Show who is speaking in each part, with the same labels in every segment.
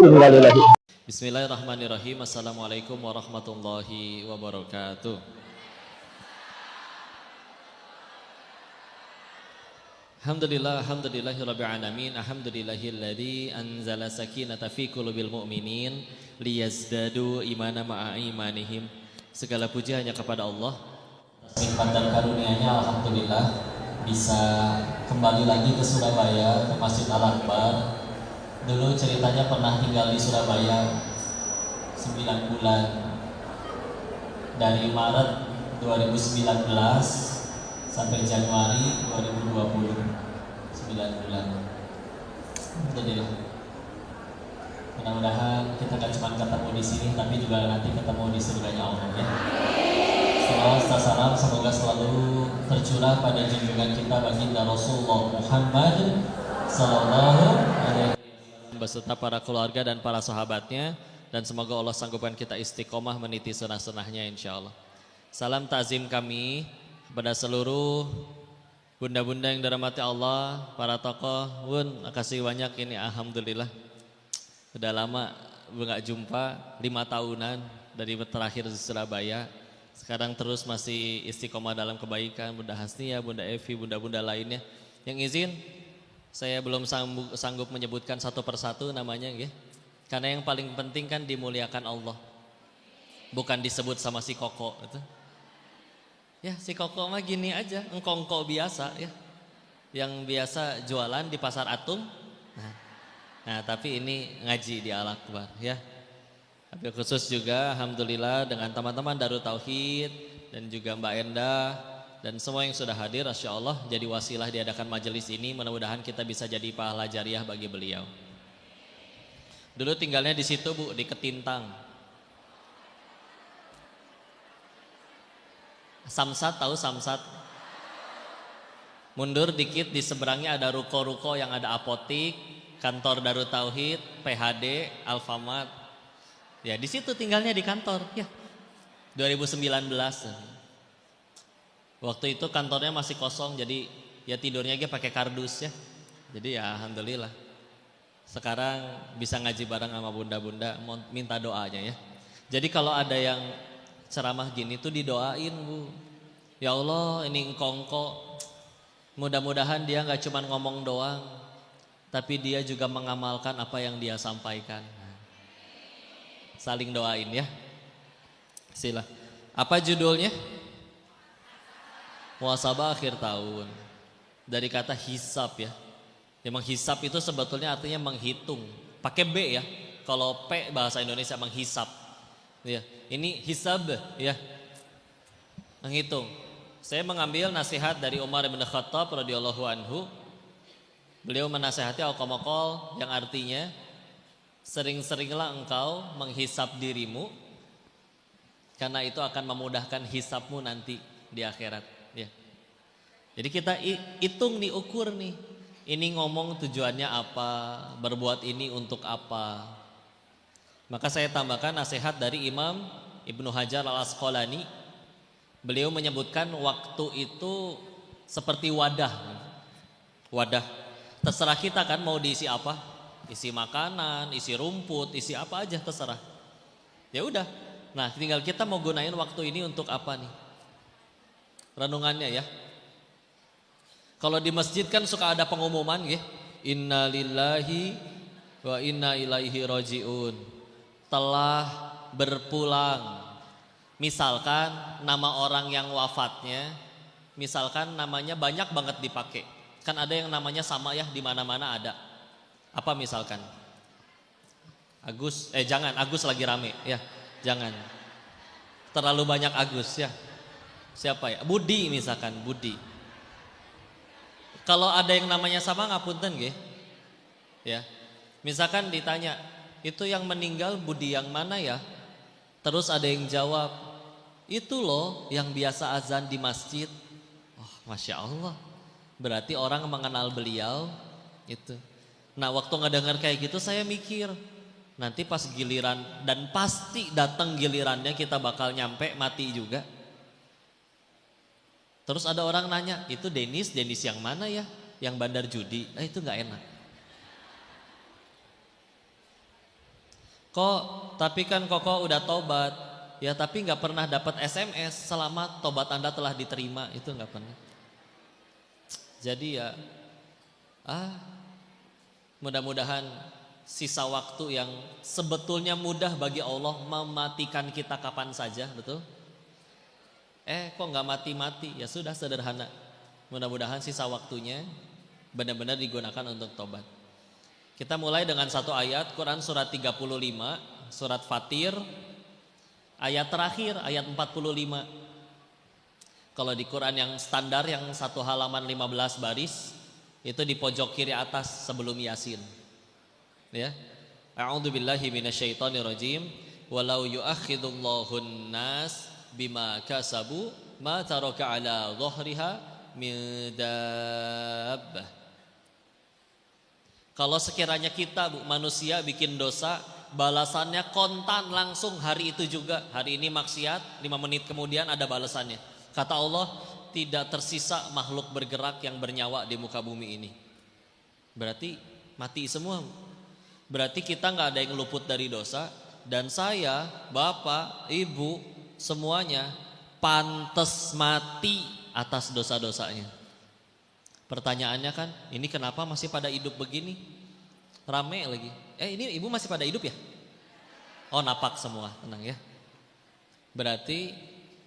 Speaker 1: Kembali lagi.
Speaker 2: Bismillahirrahmanirrahim. Assalamualaikum warahmatullahi wabarakatuh. Alhamdulillahirabbil alamin. Alhamdulillahilladzi anzala sakinata fi qulubil mu'minin liyazdadu imana ma'a imanihim. Segala puji hanya kepada Allah. Nikmat dan karunia-Nya alhamdulillah bisa kembali lagi ke Surabaya, ke Masjid Al-Akbar. Dulu ceritanya pernah tinggal di Surabaya 9 bulan, dari Maret 2019 sampai Januari 2020, 9 bulan. Alhamdulillah. Mudah-mudahan kita gak cuma ketemu di sini, tapi juga nanti ketemu di surganya Allah ya. Salawat dan salam semoga selalu tercurah pada junjungan kita baginda Rasulullah Muhammad sallallahu alaihi wasallam beserta para keluarga dan para sahabatnya, dan semoga Allah sanggupkan kita istiqomah meniti sunah-sunahnya insyaallah. Salam takzim kami kepada seluruh bunda-bunda yang dirahmati Allah, para tokoh. Bun, makasih banyak ini, alhamdulillah. Udah lama nggak jumpa, 5 tahunan dari terakhir di Surabaya. Sekarang terus masih istiqomah dalam kebaikan. Bunda Hasnia, Bunda Evi, bunda-bunda lainnya. Yang izin, saya belum sanggup menyebutkan satu persatu namanya, ya. Karena yang paling penting kan dimuliakan Allah, bukan disebut sama si Koko itu. Ya, si Koko mah gini aja, engkongko biasa ya, yang biasa jualan di pasar Atum. Nah, tapi ini ngaji di Al-Akbar ya. Tapi khusus juga alhamdulillah dengan teman-teman Darut Tauhid dan juga Mbak Enda dan semua yang sudah hadir, Masya Allah, jadi wasilah diadakan majelis ini. Mudah-mudahan kita bisa jadi pahala jariah bagi beliau. Dulu tinggalnya di situ Bu, di Ketintang. Samsat, tahu Samsat? Mundur dikit di seberangnya ada ruko-ruko yang ada apotik, kantor Darut Tauhid, PHD, Alfamart. Ya, di situ tinggalnya di kantor, ya. 2019. Waktu itu kantornya masih kosong, jadi ya tidurnya aja pakai kardus ya. Jadi ya alhamdulillah. Sekarang bisa ngaji bareng sama bunda-bunda, minta doanya ya. Jadi kalau ada yang ceramah gini tuh didoain Bu. Ya Allah, ini engkongko. Mudah-mudahan dia nggak cuma ngomong doang, tapi dia juga mengamalkan apa yang dia sampaikan. Saling doain ya. Sila. Apa judulnya? Muhasabah akhir tahun. Dari kata hisab ya. Memang hisab itu sebetulnya artinya menghitung. Pakai B ya. Kalau P bahasa Indonesia menghisab. Ya. Ini hisab ya. Menghitung. Saya mengambil nasihat dari Umar bin Khattab radhiyallahu anhu. Beliau menasihati al-qamakol yang artinya sering-seringlah engkau menghisap dirimu, karena itu akan memudahkan hisapmu nanti di akhirat ya. Jadi kita hitung nih, ukur nih, ini ngomong tujuannya apa, berbuat ini untuk apa. Maka saya tambahkan nasihat dari Imam Ibnu Hajar Al-Asqalani. Beliau menyebutkan waktu itu seperti wadah. Wadah, terserah kita kan mau diisi apa. Isi makanan, isi rumput, isi apa aja terserah. Ya udah. Nah, tinggal kita mau gunain waktu ini untuk apa nih? Renungannya ya. Kalau di masjid kan suka ada pengumuman ya. Inna lillahi wa inna ilaihi rajiun. Telah berpulang. Misalkan nama orang yang wafatnya, misalkan namanya banyak banget dipakai. Kan ada yang namanya sama ya, di mana-mana ada. Apa misalkan? Agus, jangan, Agus lagi rame ya. Jangan. Terlalu banyak Agus ya. Siapa ya? Budi misalkan, Budi. Kalau ada yang namanya sama ngapunten nggih. Ya. Misalkan ditanya, itu yang meninggal Budi yang mana ya? Terus ada yang jawab, itu loh yang biasa azan di masjid. Oh, Masya Allah. Berarti orang mengenal beliau itu. Nah, waktu ngedengar kayak gitu saya mikir, nanti pas giliran, dan pasti datang gilirannya kita bakal nyampe mati juga. Terus ada orang nanya, itu Denis yang mana ya? Yang bandar judi. Nah, itu gak enak. Kok tapi kan koko udah tobat. Ya tapi nggak pernah dapat SMS selamat tobat Anda telah diterima, itu nggak pernah. Jadi ya mudah-mudahan sisa waktu yang sebetulnya mudah bagi Allah mematikan kita kapan saja, betul? Kok nggak mati-mati? Ya sudah, sederhana. Mudah-mudahan sisa waktunya benar-benar digunakan untuk tobat. Kita mulai dengan satu ayat Quran surat 35, surat Fatir, ayat terakhir, ayat 45. Kalau di Quran yang standar yang satu halaman 15 baris, itu di pojok kiri atas sebelum Yasin. Ya. A'udzubillahi minasyaitonirrajim. Walau yu'akhidullahu nas bima kasabu ma taraka ala dhahriha min dabbah. Kalau sekiranya kita manusia bikin dosa, balasannya kontan langsung hari itu juga. Hari ini maksiat, 5 menit kemudian ada balasannya. Kata Allah, tidak tersisa makhluk bergerak yang bernyawa di muka bumi ini. Berarti mati semua. Berarti kita nggak ada yang luput dari dosa. Dan saya, bapak, ibu, semuanya pantas mati atas dosa-dosanya. Pertanyaannya kan, ini kenapa masih pada hidup begini? Rame lagi. Ini ibu masih pada hidup ya? Oh, napak semua, tenang ya. Berarti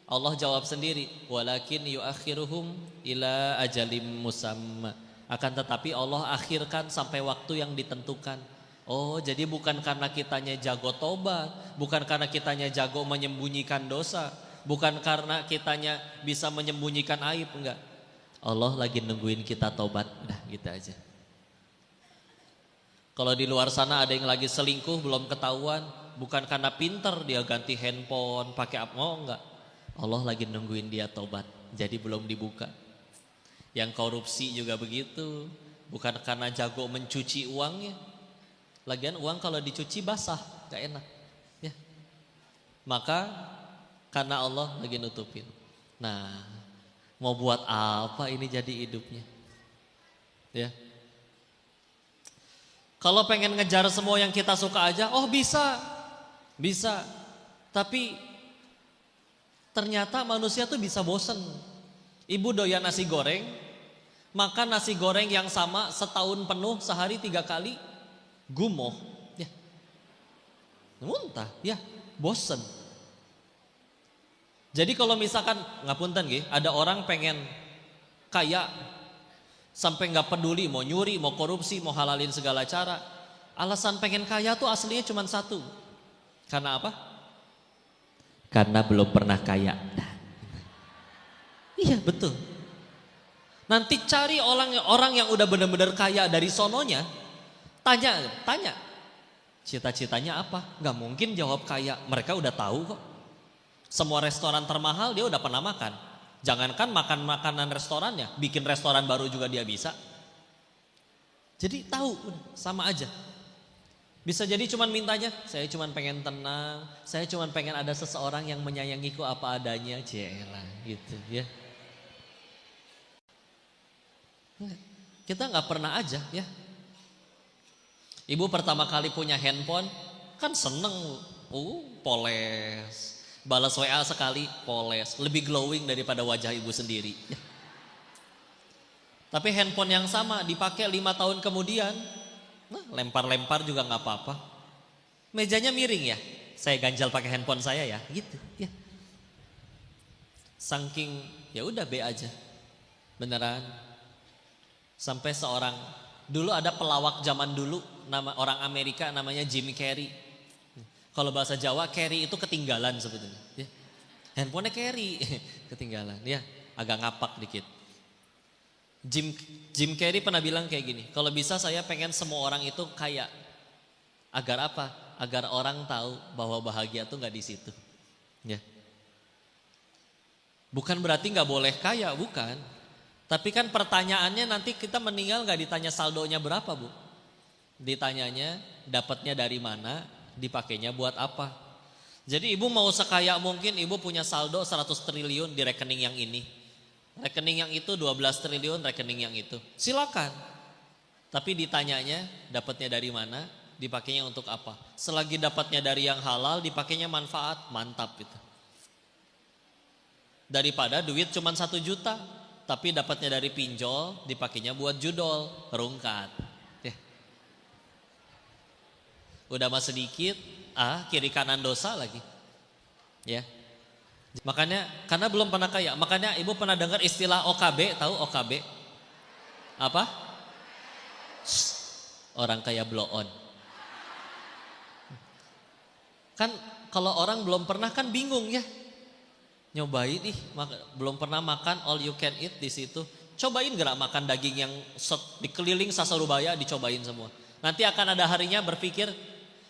Speaker 2: Allah jawab sendiri, walakin yuakhiruhum ila ajalim musamma. Akan tetapi Allah akhirkan sampai waktu yang ditentukan. Oh, jadi bukan karena kitanya jago tobat, bukan karena kitanya jago menyembunyikan dosa, bukan karena kitanya bisa menyembunyikan aib, enggak. Allah lagi nungguin kita tobat, dah gitu aja. Kalau di luar sana ada yang lagi selingkuh belum ketahuan, bukan karena pinter dia ganti handphone, pakai apa, enggak. Allah lagi nungguin dia tobat, jadi belum dibuka. Yang korupsi juga begitu, bukan karena jago mencuci uangnya. Lagian uang kalau dicuci basah, gak enak. Ya. Maka karena Allah lagi nutupin. Nah, mau buat apa ini jadi hidupnya? Ya. Kalau pengen ngejar semua yang kita suka aja, oh bisa. Bisa. Tapi ternyata manusia tuh bisa bosen. Ibu doyan nasi goreng, makan nasi goreng yang sama setahun penuh, sehari 3 kali, gumoh, ya, muntah, ya, bosen. Jadi kalau misalkan ngapunten nggih, ada orang pengen kaya sampai nggak peduli mau nyuri, mau korupsi, mau halalin segala cara. Alasan pengen kaya tuh aslinya cuma satu. Karena apa? Karena belum pernah kaya. Iya betul. Nanti cari orang yang udah benar-benar kaya dari sononya, tanya, cita-citanya apa? Gak mungkin jawab kaya, mereka udah tahu kok. Semua restoran termahal dia udah pernah makan. Jangankan makan makanan restorannya, bikin restoran baru juga dia bisa. Jadi tahu, sama aja. Bisa jadi cuman mintanya, saya cuman pengen tenang, saya cuman pengen ada seseorang yang menyayangiku apa adanya, jelah gitu ya. Kita gak pernah aja ya. Ibu pertama kali punya handphone kan seneng, poles, balas WA sekali poles, lebih glowing daripada wajah ibu sendiri. Tapi handphone yang sama dipakai 5 tahun kemudian, lempar-lempar juga nggak apa-apa. Mejanya miring ya, saya ganjal pakai handphone saya ya, gitu ya. Saking ya udah be aja, beneran. Sampai seorang dulu ada pelawak zaman dulu, nama orang Amerika namanya Jim Carrey. Kalau bahasa Jawa Carrey itu ketinggalan sebetulnya. Ya. Handphonenya Carrey ketinggalan, ya agak ngapak dikit. Jim Carrey pernah bilang kayak gini, kalau bisa saya pengen semua orang itu kaya. Agar apa? Agar orang tahu bahwa bahagia tuh nggak di situ. Ya. Bukan berarti nggak boleh kaya, bukan. Tapi kan pertanyaannya nanti kita meninggal nggak ditanya saldonya berapa, Bu? Ditanyanya dapatnya dari mana, dipakainya buat apa. Jadi ibu mau sekaya mungkin ibu punya saldo 100 triliun di rekening yang ini. Rekening yang itu 12 triliun rekening yang itu. Silakan. Tapi ditanyanya dapatnya dari mana, Dipakainya untuk apa? Selagi dapatnya dari yang halal, dipakainya manfaat, mantap itu. Daripada duit cuma 1 juta, tapi dapatnya dari pinjol, dipakainya buat judol, rungkat. Ya. Udah mah sedikit, kiri kanan dosa lagi. Ya. Makanya karena belum pernah kaya, makanya ibu pernah dengar istilah OKB, tahu OKB? Apa? Orang kaya blow on. Kan kalau orang belum pernah kan bingung ya. Nyobain belum pernah makan all you can eat di situ. Cobain gak makan daging yang dikeliling Sasarubaya, dicobain semua. Nanti akan ada harinya berpikir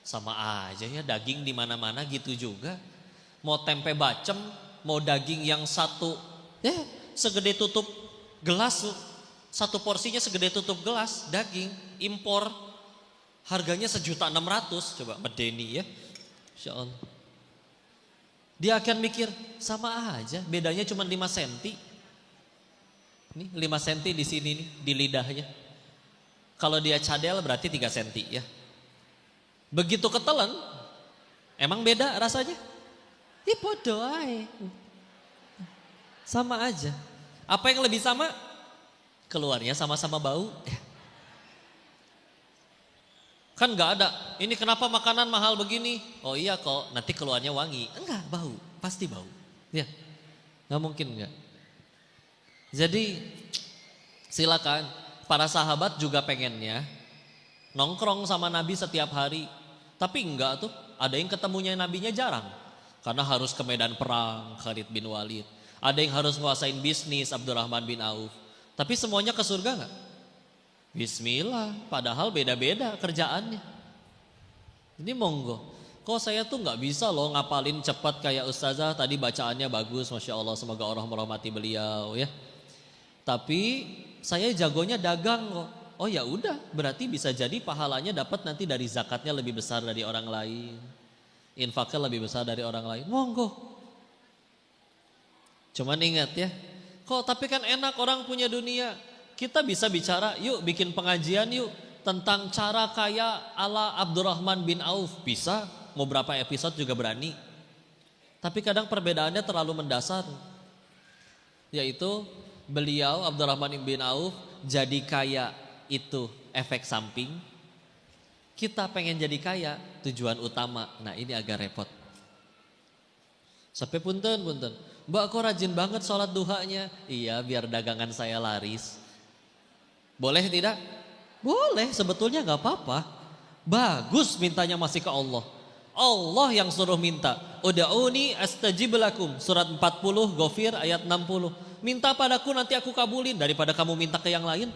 Speaker 2: sama aja ya, daging di mana-mana gitu juga. Mau tempe bacem, mau daging yang segede tutup gelas, satu porsinya segede tutup gelas, daging impor, harganya 1.600.000, coba medeni ya, Insya Allah. Dia akan mikir sama aja, bedanya cuma 5 cm. Nih 5 cm di sini nih, di lidahnya. Kalau dia cadel berarti 3 cm ya. Begitu ketelan, emang beda rasanya? Podo ae. Sama aja. Apa yang lebih sama? Keluarnya sama-sama bau. Kan gak ada, ini kenapa makanan mahal begini? Oh iya kok, nanti keluarnya wangi. Enggak, bau, pasti bau. Ya, gak mungkin enggak. Jadi silakan, para sahabat juga pengennya nongkrong sama Nabi setiap hari. Tapi enggak tuh, ada yang ketemunya Nabinya jarang. Karena harus ke medan perang, Khalid bin Walid. Ada yang harus nguasain bisnis, Abdurrahman bin Auf. Tapi semuanya ke surga enggak? Bismillah, padahal beda-beda kerjaannya. Ini monggo. Kok saya tuh nggak bisa loh ngapalin cepat kayak ustazah tadi, bacaannya bagus, masya Allah, semoga Allah merahmati beliau ya. Tapi saya jagonya dagang kok. Oh ya udah, berarti bisa jadi pahalanya dapat nanti dari zakatnya lebih besar dari orang lain, infaknya lebih besar dari orang lain. Monggo. Cuman ingat ya, kok tapi kan enak orang punya dunia. Kita bisa bicara, yuk bikin pengajian yuk tentang cara kaya ala Abdurrahman bin Auf. Bisa, mau berapa episode juga berani. Tapi kadang perbedaannya terlalu mendasar. Yaitu beliau Abdurrahman bin Auf jadi kaya itu efek samping. Kita pengen jadi kaya tujuan utama. Nah ini agak repot. Sampai punten. Mbak kok rajin banget sholat duhanya? Iya biar dagangan saya laris. Boleh tidak? Boleh, sebetulnya gak apa-apa. Bagus mintanya masih ke Allah. Allah yang suruh minta. Uda'uni astajib lakum. Surat 40 Ghafir ayat 60. Minta padaku nanti aku kabulin, daripada kamu minta ke yang lain.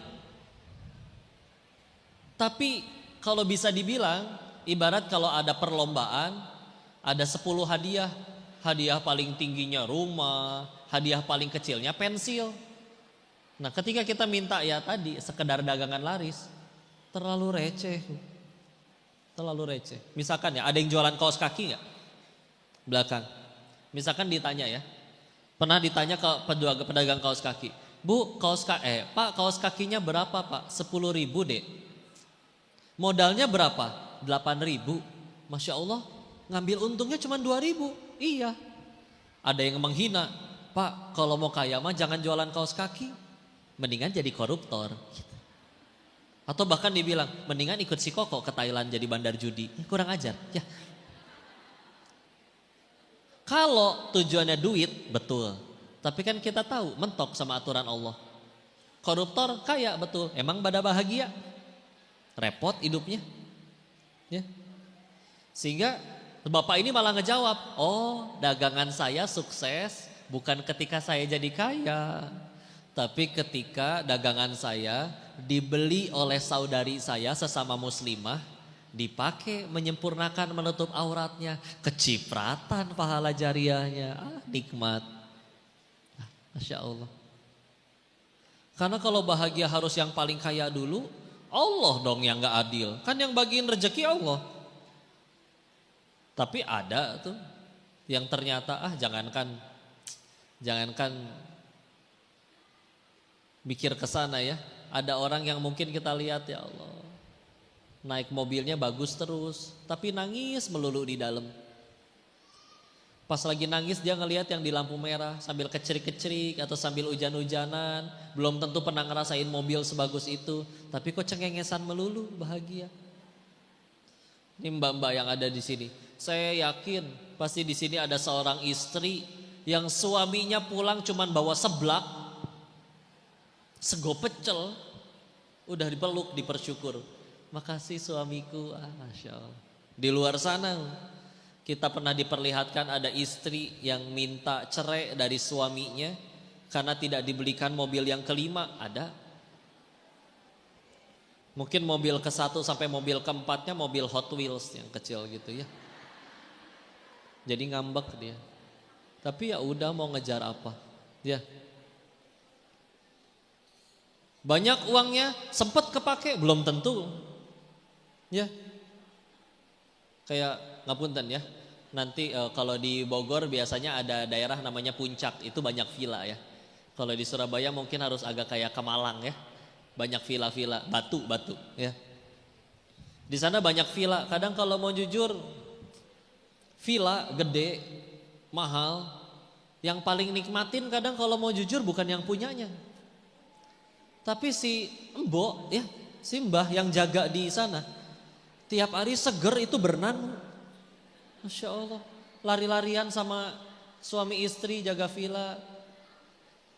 Speaker 2: Tapi kalau bisa dibilang, ibarat kalau ada perlombaan, ada 10 hadiah. Hadiah paling tingginya rumah, hadiah paling kecilnya pensil. Nah ketika kita minta ya tadi sekedar dagangan laris, terlalu receh. Misalkan ya ada yang jualan kaos kaki gak? Belakang. Misalkan ditanya ya, pernah ditanya ke pedagang kaos kaki, Bu Pak kaos kakinya berapa Pak? 10.000 deh. Modalnya berapa? 8.000. Masya Allah, ngambil untungnya cuma 2.000. Iya. Ada yang menghina, Pak kalau mau kaya mah jangan jualan kaos kaki, mendingan jadi koruptor. Atau bahkan dibilang mendingan ikut si Koko ke Thailand jadi bandar judi. Kurang ajar ya. Kalau tujuannya duit, betul. Tapi kan kita tahu mentok sama aturan Allah. Koruptor kaya betul, emang pada bahagia, repot hidupnya ya. Sehingga bapak ini malah ngejawab, oh dagangan saya sukses bukan ketika saya jadi kaya, tapi ketika dagangan saya dibeli oleh saudari saya sesama muslimah, dipakai menyempurnakan menutup auratnya, kecipratan pahala jariahnya, nikmat. Masya Allah. Karena kalau bahagia harus yang paling kaya dulu, Allah dong yang gak adil. Kan yang bagiin rezeki Allah. Tapi ada tuh yang ternyata jangankan mikir ke sana ya. Ada orang yang mungkin kita lihat ya Allah, naik mobilnya bagus terus, tapi nangis melulu di dalam. Pas lagi nangis dia ngelihat yang di lampu merah sambil kecerik-kecerik atau sambil hujan-hujanan, belum tentu pernah ngerasain mobil sebagus itu, tapi kok cengengesan melulu bahagia. Ini mbak-mbak yang ada di sini, saya yakin pasti di sini ada seorang istri yang suaminya pulang cuman bawa seblak, sego pecel, udah dipeluk, dipersyukur. Makasih suamiku, Masya Allah. Di luar sana kita pernah diperlihatkan ada istri yang minta cerai dari suaminya karena tidak dibelikan mobil yang kelima, ada. Mungkin mobil ke-1 sampai mobil ke-4-nya mobil Hot Wheels yang kecil gitu ya. Jadi ngambek dia. Tapi ya udah, mau ngejar apa? Ya. Banyak uangnya, sempat kepake, belum tentu. Ya. Kayak ngapunten ya. Nanti kalau di Bogor biasanya ada daerah namanya Puncak, itu banyak villa ya. Kalau di Surabaya mungkin harus agak kayak ke Malang ya. Banyak villa-villa, batu ya. Di sana banyak villa. Kadang kalau mau jujur, villa gede, mahal, yang paling nikmatin kadang kalau mau jujur bukan yang punyanya. Tapi si mbok ya, si mbah yang jaga di sana, tiap hari seger itu berenang. Masya Allah, lari-larian sama suami istri jaga villa.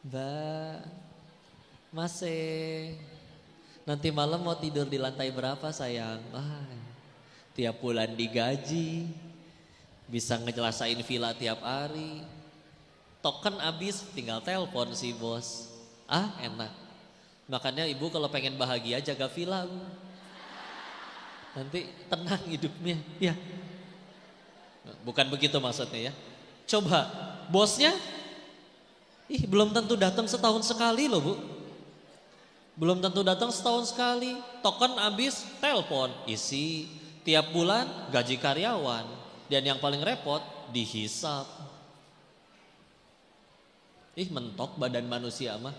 Speaker 2: Mbak, masih nanti malam mau tidur di lantai berapa sayang? Tiap bulan digaji, bisa ngejelasain villa tiap hari. Token habis tinggal telepon si bos. Enak. Makanya ibu kalau pengen bahagia jaga villa. Nanti tenang hidupnya ya. Bukan begitu maksudnya ya. Coba bosnya belum tentu datang setahun sekali loh Bu. Belum tentu datang setahun sekali. Token habis telepon isi. Tiap bulan gaji karyawan. Dan yang paling repot dihisap. Mentok badan manusia mah.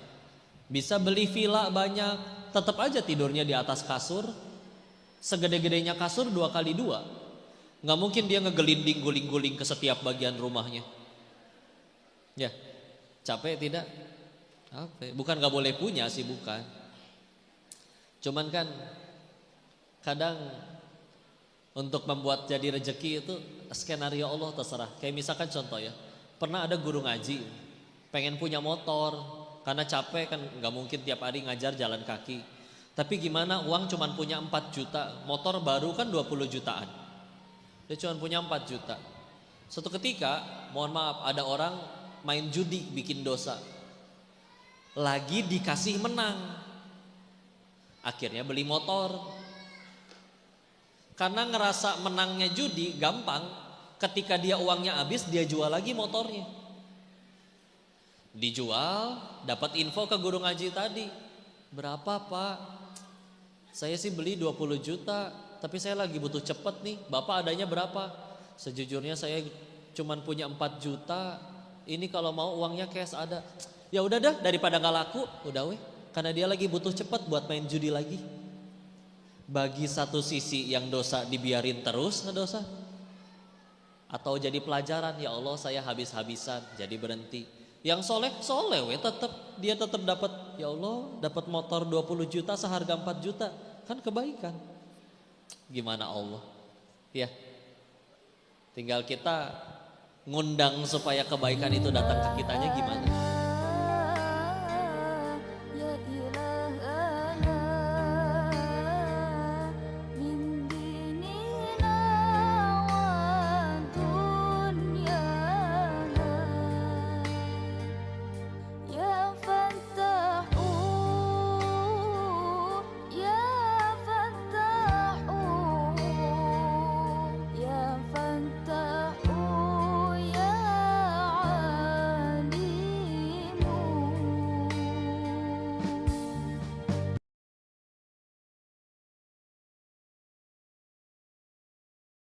Speaker 2: Bisa beli villa banyak, tetap aja tidurnya di atas kasur. Segede-gedenya kasur 2x2. Gak mungkin dia ngegelinding guling-guling ke setiap bagian rumahnya. Ya, capek tidak? Capek. Bukan gak boleh punya sih, bukan. Cuman kan kadang untuk membuat jadi rezeki itu skenario Allah terserah. Kayak misalkan contoh ya, pernah ada guru ngaji pengen punya motor karena capek kan, nggak mungkin tiap hari ngajar jalan kaki. Tapi gimana, uang cuman punya 4 juta, motor baru kan 20 jutaan. Dia cuma punya 4 juta. Suatu ketika, mohon maaf, ada orang main judi bikin dosa. Lagi dikasih menang. Akhirnya beli motor. Karena ngerasa menangnya judi gampang, ketika dia uangnya habis dia jual lagi motornya. Dijual, dapat info ke guru ngaji tadi. Berapa Pak? Saya sih beli 20 juta, tapi saya lagi butuh cepet nih. Bapak adanya berapa? Sejujurnya saya cuman punya 4 juta. Ini kalau mau uangnya cash ada. Ya udah dah, daripada nggak laku, udah weh. Karena dia lagi butuh cepet buat main judi lagi. Bagi satu sisi yang dosa dibiarin terus ngedosa, atau jadi pelajaran, ya Allah saya habis-habisan jadi berhenti. Yang soleh weh tetap, dia tetap dapat, ya Allah dapat motor 20 juta seharga 4 juta, kan kebaikan. Gimana Allah ya, tinggal kita ngundang supaya kebaikan itu datang ke kitanya gimana.